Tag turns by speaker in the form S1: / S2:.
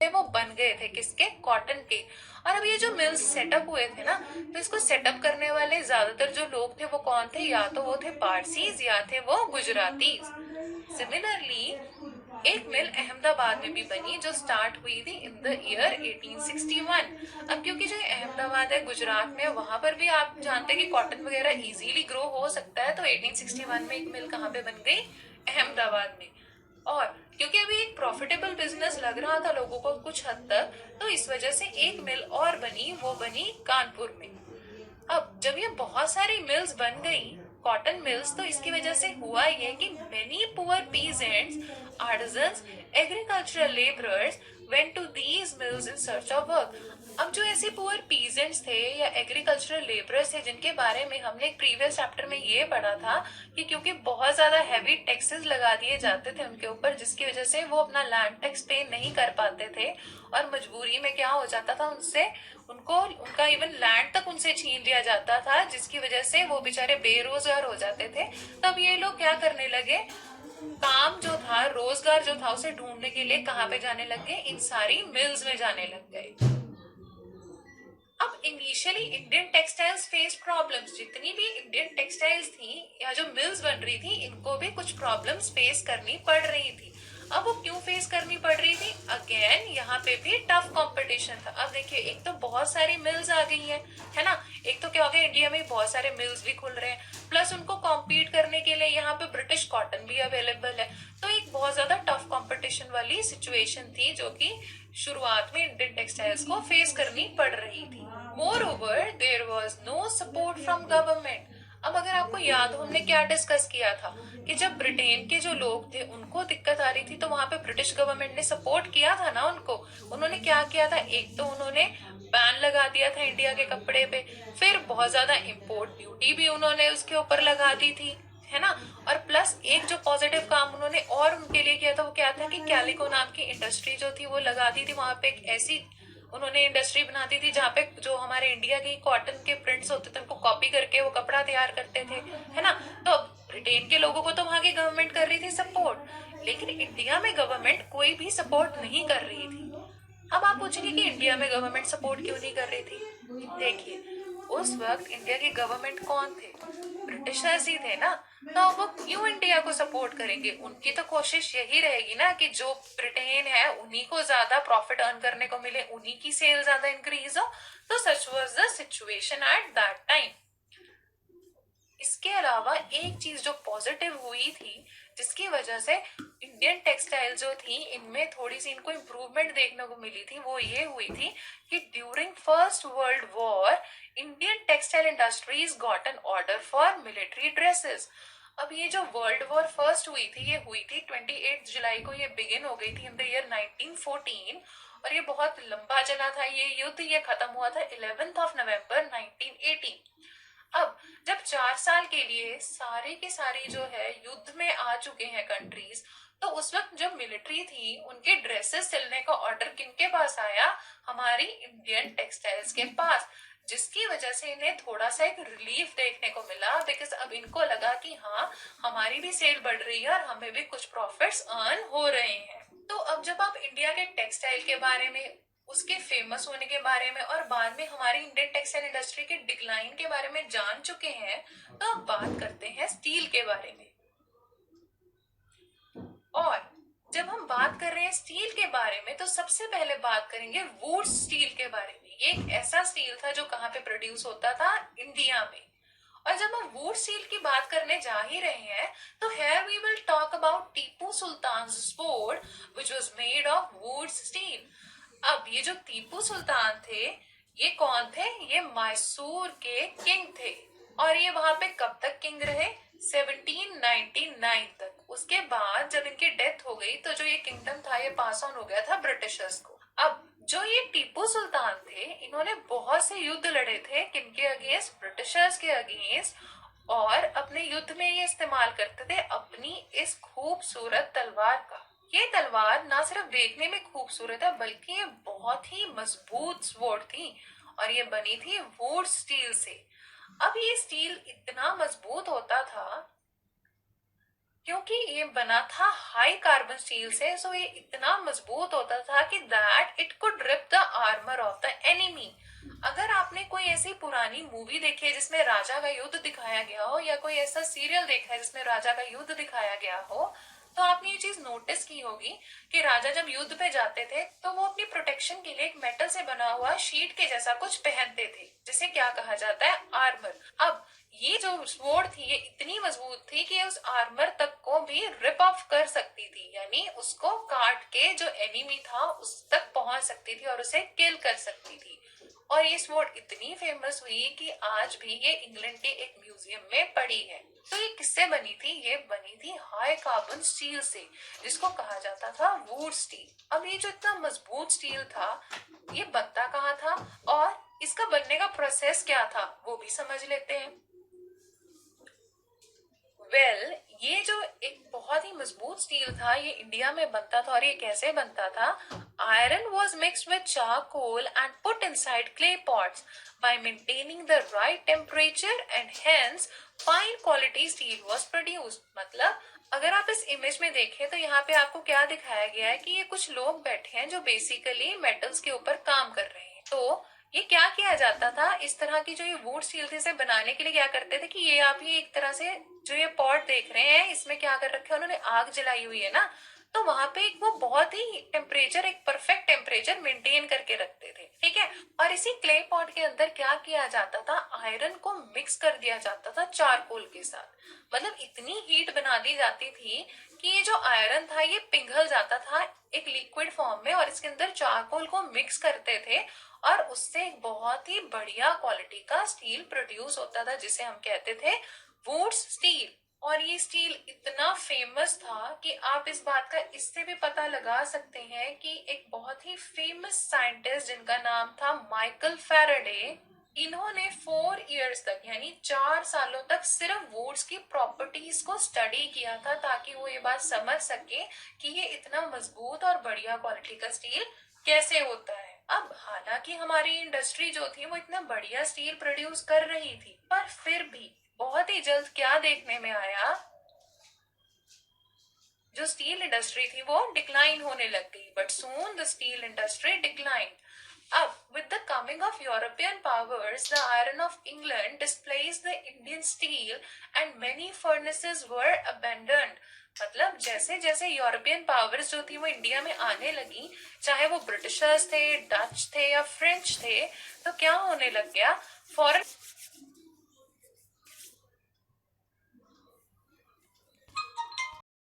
S1: वो बन गए थे किसके, कॉटन के। और अब ये जो मिल्स सेटअप हुए थे ना, तो इसको सेटअप करने वाले ज्यादातर जो लोग थे वो कौन थे, या तो वो थे पारसीज या थे वो गुजरातीज। सिमिलरली एक मिल अहमदाबाद में भी बनी जो स्टार्ट हुई थी इन द ईयर 1861। अब क्योंकि जो अहमदाबाद है गुजरात में, वहां पर भी आप जानते हैं कि कॉटन वगैरह इजीली ग्रो हो सकता है, तो 1861 में एक मिल कहाँ पे बन गई, अहमदाबाद में। और क्योंकि अभी एक प्रॉफिटेबल बिजनेस लग रहा था लोगों को कुछ हद तक, तो इस वजह से एक मिल और बनी, वो बनी कानपुर में। अब जब ये बहुत सारी मिल्स बन गई, कॉटन मिल्स, तो इसकी वजह से हुआ ये कि many poor peasants, artisans, agricultural labourers went to these mills in search of work. अब जो ऐसे पुअर पीजेंट्स थे या एग्रीकल्चरल लेबरर्स थे, जिनके बारे में हमने एक प्रीवियस चैप्टर में ये पढ़ा था कि क्योंकि बहुत ज्यादा हैवी टैक्सेस लगा दिए जाते थे उनके ऊपर, जिसकी वजह से वो अपना लैंड टैक्स पे नहीं कर पाते थे, और मजबूरी में क्या हो जाता था उनसे, उनको उनका इवन लैंड तक उनसे छीन लिया जाता था, जिसकी वजह से वो बेचारे बेरोजगार हो जाते थे। तब ये लोग क्या करने लगे, काम जो था, रोजगार जो था, उसे ढूंढने के लिए कहाँ पे जाने लग गए, इन सारी मिल्स में जाने लग गए। अब initially Indian textiles face problems, जितनी भी इंडियन टेक्सटाइल्स थी या जो मिल्स बन रही थी, इनको भी कुछ प्रॉब्लम्स फेस करनी पड़ रही थी। अब वो क्यों फेस करनी पड़ रही थी, अगेन यहाँ पे भी टफ कंपटीशन था। अब देखिए, एक तो बहुत सारी मिल्स आ गई है ना, एक तो क्या हो गया, इंडिया में बहुत सारे मिल्स भी खुल रहे हैं, प्लस उनको कॉम्पीट करने के लिए यहाँ पे ब्रिटिश कॉटन भी अवेलेबल है। तो एक बहुत ज्यादा टफ कंपटीशन वाली सिचुएशन थी, जो कि शुरुआत में इंडियन टेक्सटाइल्स को फेस करनी पड़ रही थी। Moreover there was no support from government. अब अगर आपको याद हो, हमने क्या डिस्कस किया था कि जब ब्रिटेन के जो लोग थे उनको दिक्कत आ रही थी, तो वहां पे ब्रिटिश गवर्नमेंट ने सपोर्ट किया था ना उनको। उन्होंने क्या किया था, एक तो उन्होंने बैन लगा दिया था इंडिया के कपड़े पे, फिर बहुत ज्यादा इम्पोर्ट ड्यूटी भी उन्होंने उसके ऊपर लगा दी थी, है ना। और प्लस एक जो पॉजिटिव काम उन्होंने और उनके लिए किया था, वो क्या था कि कैलिको नाम की इंडस्ट्री जो थी वो लगा दी थी वहां पे। एक ऐसी उन्होंने इंडस्ट्री बना दी थी जहाँ पे जो हमारे इंडिया के कॉटन के प्रिंट्स होते थे उनको कॉपी करके वो कपड़ा तैयार करते थे, है ना। तो ब्रिटेन के लोगों को तो वहां की गवर्नमेंट कर रही थी सपोर्ट, लेकिन इंडिया में गवर्नमेंट कोई भी सपोर्ट नहीं कर रही थी। अब आप पूछेंगे कि इंडिया में गवर्नमेंट सपोर्ट क्यों नहीं कर रही थी। देखिए, उस वक्त इंडिया की गवर्नमेंट कौन थे, ब्रिटिशर्स ही थे ना। तो वो क्यों इंडिया को सपोर्ट करेंगे, उनकी तो कोशिश यही रहेगी ना कि जो ब्रिटेन है उन्हीं को ज्यादा प्रॉफिट अर्न करने को मिले, उन्हीं की सेल ज्यादा इंक्रीज हो। तो such was the situation at that time. इसके अलावा एक चीज जो पॉजिटिव हुई थी, जिसकी वजह से इंडियन टेक्सटाइल जो थी इनमें थोड़ी सी इनको इम्प्रूवमेंट देखने को मिली थी, वो ये हुई थी कि during first world war Indian textile industries got an order for military dresses. अब ये जो वर्ल्ड वॉर फर्स्ट हुई थी, ये हुई थी 28 जुलाई को, ये बिगिन हो गई थी इन द ईयर 1914, और ये बहुत लंबा चला था ये युद्ध। ये खत्म हुआ था 11th ऑफ नवंबर 1918। अब जब 4 साल के लिए सारे के सारी जो है युद्ध में आ चुके हैं कंट्रीज, तो उस वक्त जो मिलिट्री थी उनके ड्रेसेस सिलने का ऑर्डर किनके पास आया, हमारी इंडियन टेक्सटाइल्स के पास, जिसकी वजह से इन्हें थोड़ा सा एक रिलीफ देखने को मिला, बिकॉज अब इनको लगा कि हाँ, हमारी भी सेल बढ़ रही है और हमें भी कुछ प्रॉफिट्स अर्न हो रहे हैं। तो अब जब आप इंडिया के टेक्सटाइल के बारे में, उसके फेमस होने के बारे में, और बाद में हमारी इंडियन टेक्सटाइल इंडस्ट्री के डिक्लाइन के बारे में जान चुके हैं, तो अब बात करते हैं स्टील के बारे में। और जब हम बात कर रहे हैं स्टील के बारे में, तो सबसे पहले बात करेंगे वुड स्टील के बारे में। ये एक ऐसा स्टील था जो कहाँ पे प्रोड्यूस होता था, इंडिया में। और जब हम वुड स्टील की बात करने जा ही रहे हैं, तो here we will talk about Tipu Sultan sword which was made of wood steel। अब ये जो टीपू सुल्तान थे, ये कौन थे, ये मैसूर के किंग थे। और ये वहां पे कब तक किंग रहे, 1799 तक। उसके बाद जब इनकी डेथ हो गई, तो जो ये किंगडम था ये पास ऑन हो गया था ब्रिटिशर्स को। अब जो ये टीपू सुल्तान थे, इन्होंने बहुत से युद्ध लड़े थे, किनके अगेंस्ट, ब्रिटिशर्स के अगेंस्ट। और अपने युद्ध में ये इस्तेमाल करते थे अपनी इस खूबसूरत तलवार का। ये तलवार ना सिर्फ देखने में खूबसूरत है, बल्कि ये बहुत ही मजबूत स्वॉर्ड थी, और ये बनी थी वुड स्टील से। अब ये स्टील इतना मजबूत होता था क्योंकि ये बना था हाई कार्बन स्टील से, सो ये इतना मजबूत होता था कि that it could rip the armour of the enemy. अगर आपने कोई ऐसी पुरानी मूवी देखी है जिसमें राजा का युद्ध दिखाया गया हो, या कोई ऐसा सीरियल देखा है जिसमें राजा का युद्ध दिखाया गया हो, तो आपने ये चीज नोटिस की होगी कि राजा जब युद्ध पे जाते थे तो वो अपनी प्रोटेक्शन के लिए एक मेटल से बना हुआ शीट के जैसा कुछ पहनते थे, जिसे क्या कहा जाता है, आर्मर। अब ये जो स्वॉर्ड थी ये इतनी मजबूत थी कि उस आर्मर तक को भी रिप ऑफ कर सकती थी, यानी उसको काट के जो एनिमी था उस तक पहुंच सकती थी और उसे किल कर सकती थी। और ये स्वॉर्ड इतनी फेमस हुई कि आज भी ये इंग्लैंड के एक म्यूजियम में पड़ी है। तो ये किससे बनी थी? ये बनी थी हाई कार्बन स्टील से, जिसको कहा जाता था वुड स्टील। अब ये जो इतना मजबूत स्टील था, ये बनता कहाँ था और इसका बनने का प्रोसेस क्या था, वो भी समझ लेते हैं। ये जो एक बहुत ही मजबूत स्टील था, ये इंडिया में बनता था। और ये कैसे बनता था? Iron was mixed with charcoal and put inside clay pots bye maintaining the right temperature and hence fine quality steel was produced. मतलब अगर आप इस इमेज में देखें तो यहाँ पे आपको क्या दिखाया गया है कि ये कुछ लोग बैठे हैं जो बेसिकली मेटल्स के ऊपर काम कर रहे हैं। तो ये क्या किया जाता था, इस तरह की जो ये वुड स्टील थी इसे बनाने के लिए क्या करते थे कि ये आप ये एक तरह से जो ये पॉट देख रहे हैं इसमें क्या कर रखा है उन्होंने, आग जलाई हुई है ना, तो वहां पे एक वो बहुत ही टेम्परेचर, एक परफेक्ट टेम्परेचर मेंटेन करके रखते थे, ठीक है। और इसी क्ले पॉट के अंदर क्या किया जाता था, आयरन को मिक्स कर दिया जाता था चारकोल के साथ। मतलब इतनी हीट बना दी जाती थी कि ये जो आयरन था ये पिघल जाता था एक लिक्विड फॉर्म में, और इसके अंदर चारकोल को मिक्स करते थे और उससे एक बहुत ही बढ़िया क्वालिटी का स्टील प्रोड्यूस होता था, जिसे हम कहते थे वुड स्टील। और ये स्टील इतना फेमस था कि आप इस बात का इससे भी पता लगा सकते हैं कि एक बहुत ही फेमस साइंटिस्ट जिनका नाम था माइकल फैराडे, इन्होंने 4 इयर्स तक यानी 4 सालों तक सिर्फ वुड्स की प्रॉपर्टीज को स्टडी किया था, ताकि वो ये बात समझ सके कि ये इतना मजबूत और बढ़िया क्वालिटी का स्टील कैसे होता है। अब हालांकि हमारी इंडस्ट्री जो थी वो इतना बढ़िया स्टील प्रोड्यूस कर रही थी, पर फिर भी बहुत ही जल्द क्या देखने में आया, जो स्टील इंडस्ट्री थी वो डिक्लाइन होने लग गई। But soon the steel industry decline. अब with the coming of European powers, the iron of England displaced the Indian steel and many furnaces were abandoned। मतलब जैसे जैसे यूरोपियन पावर्स जो थी वो इंडिया में आने लगी, चाहे वो ब्रिटिशर्स थे, डच थे या फ्रेंच थे, तो क्या होने लग गया, फॉरेन